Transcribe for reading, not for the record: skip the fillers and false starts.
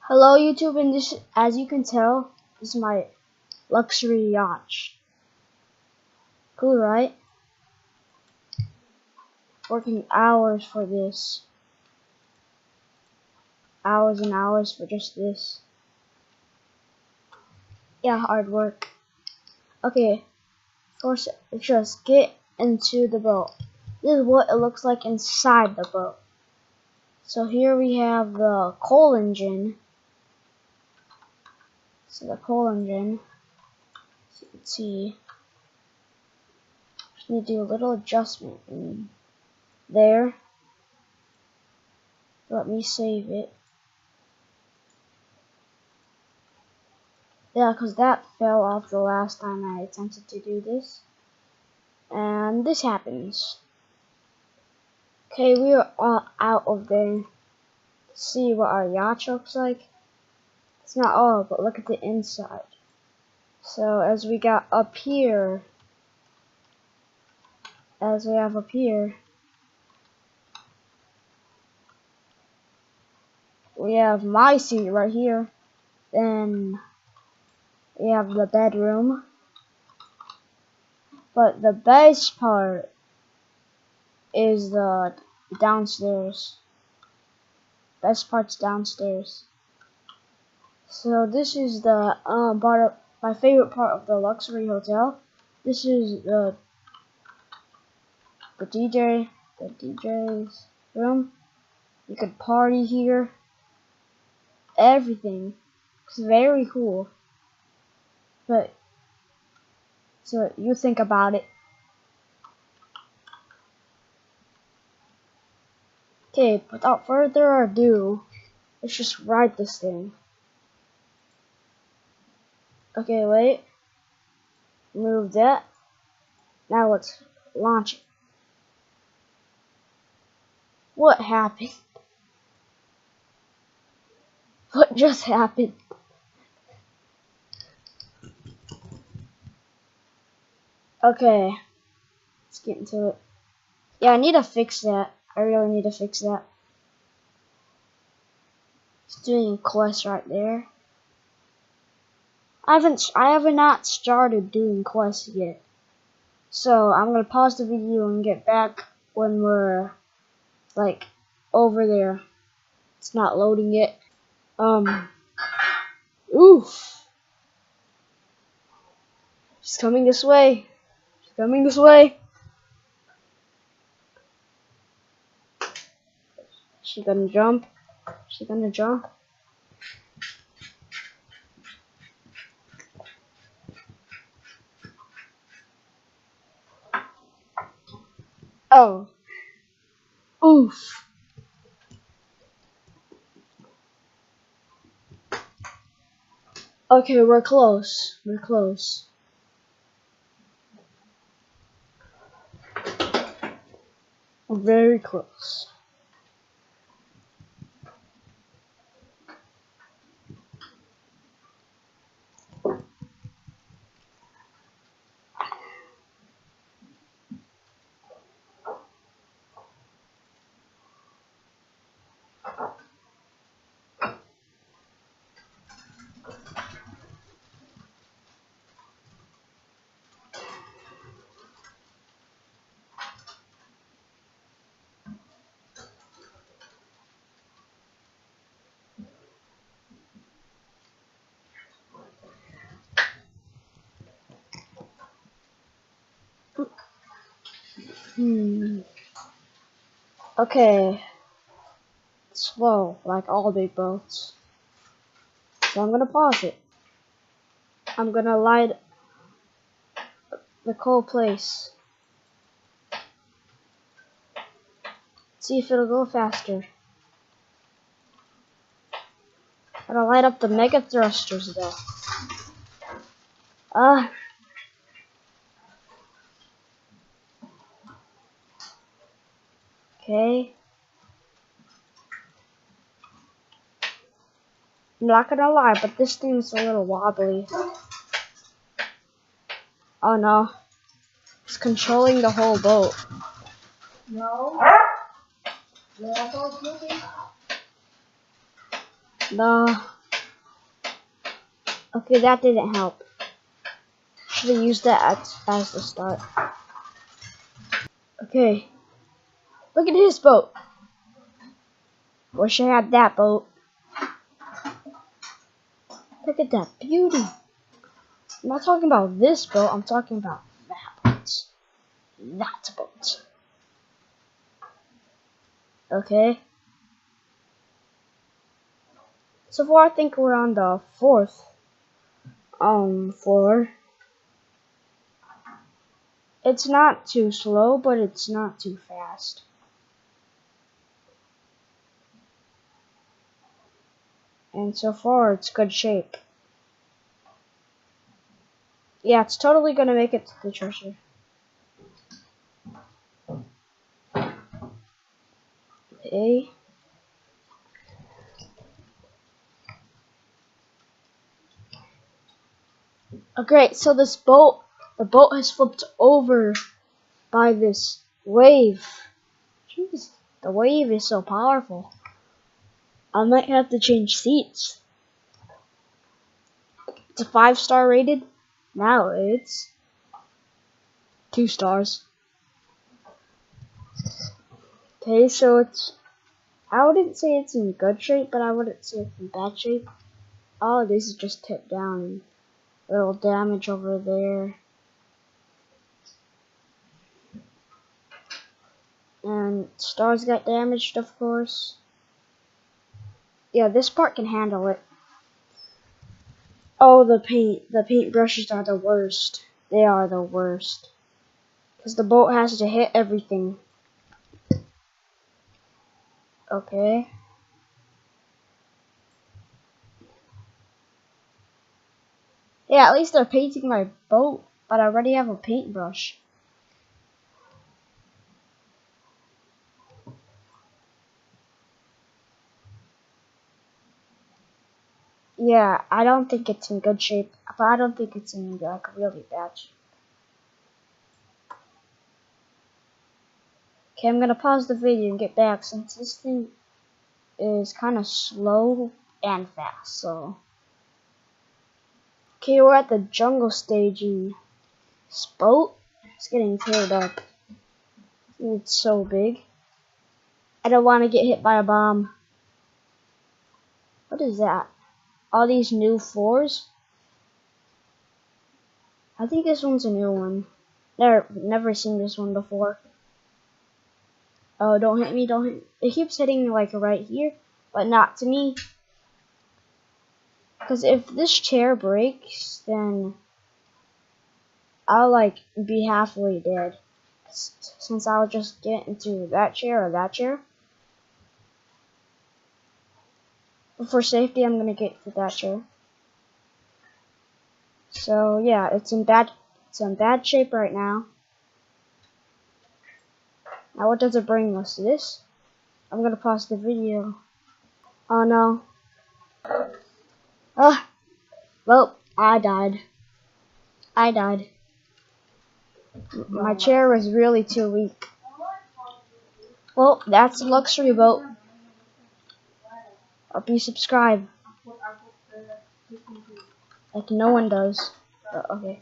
Hello YouTube, and this, as you can tell, is my luxury yacht. Cool, right? Working hours for this. Hours and hours for just this. Yeah, hard work. Okay, first just get into the boat. This is what it looks like inside the boat. So here we have the coal engine. So the coal engine, as you can see, just need to do a little adjustment in there. Let me save it. Yeah, because that fell off the last time I attempted to do this. And this happens. Okay, we are all out of there. See what our yacht looks like. It's not all, but look at the inside. So as we got up here, we have my seat right here. Then we have the bedroom. But the best part is the downstairs. Best part's downstairs. So this is the my favorite part of the luxury hotel. This is the DJ's room. You could party here. Everything. It's very cool. But so you think about it. Okay, without further ado, let's just ride this thing. Okay, wait. Move that. Now let's launch it. What happened? What just happened? Okay, let's get into it. Yeah, I need to fix that. I really need to fix that. It's doing a quest right there. I have not started doing quests yet. So I'm gonna pause the video and get back when we're like over there. It's not loading yet. Oof. She's coming this way. She's coming this way. She gonna jump. She gonna jump. Oh. Oof. Okay, we're close. We're close. We're very close. Okay. Slow, like all big boats. So I'm gonna pause it. I'm gonna light the coal place. See if it'll go faster. Gotta light up the mega thrusters though. Okay. I'm not gonna lie, but this thing's a little wobbly. Oh no. It's controlling the whole boat. No. That's all moving. No. Okay, that didn't help. Should have used that as the start. Okay. Look at his boat. Wish I had that boat. Look at that beauty. I'm not talking about this boat, I'm talking about that boat. That boat. Okay. So far I think we're on the 4th floor. It's not too slow, but it's not too fast. And so far it's good shape. Yeah, it's totally gonna make it to the treasure. Okay. Oh, great, so the boat has flipped over by this wave. Jeez, the wave is so powerful. I might have to change seats. It's a 5-star rated. Now it's 2 stars. Okay, so I wouldn't say it's in good shape, but I wouldn't say it's in bad shape. Oh, this is just tipped down. A little damage over there. And stars got damaged, of course. Yeah, this part can handle it. Oh, the paint brushes are the worst. They are the worst. Because the boat has to hit everything. Okay. Yeah, at least they're painting my boat, but I already have a paintbrush. Yeah, I don't think it's in good shape, but I don't think it's in like really bad shape. Okay, I'm gonna pause the video and get back since this thing is kind of slow and fast. So, okay, we're at the jungle staging. This boat is getting teared up. It's so big. I don't want to get hit by a bomb. What is that? All these new floors? I think this one's a new one. Never seen this one before. Oh, don't hit me, don't hit me. It keeps hitting me like right here, but not to me. Because if this chair breaks, then I'll like be halfway dead. Since I'll just get into that chair or that chair. But for safety, I'm gonna get to that chair. So yeah, it's in bad shape right now. Now what does it bring us? This? I'm gonna pause the video. Oh no. Ah, well, I died. My chair was really too weak. Well, that's a luxury boat. Hope you subscribe. Like no one does. Okay.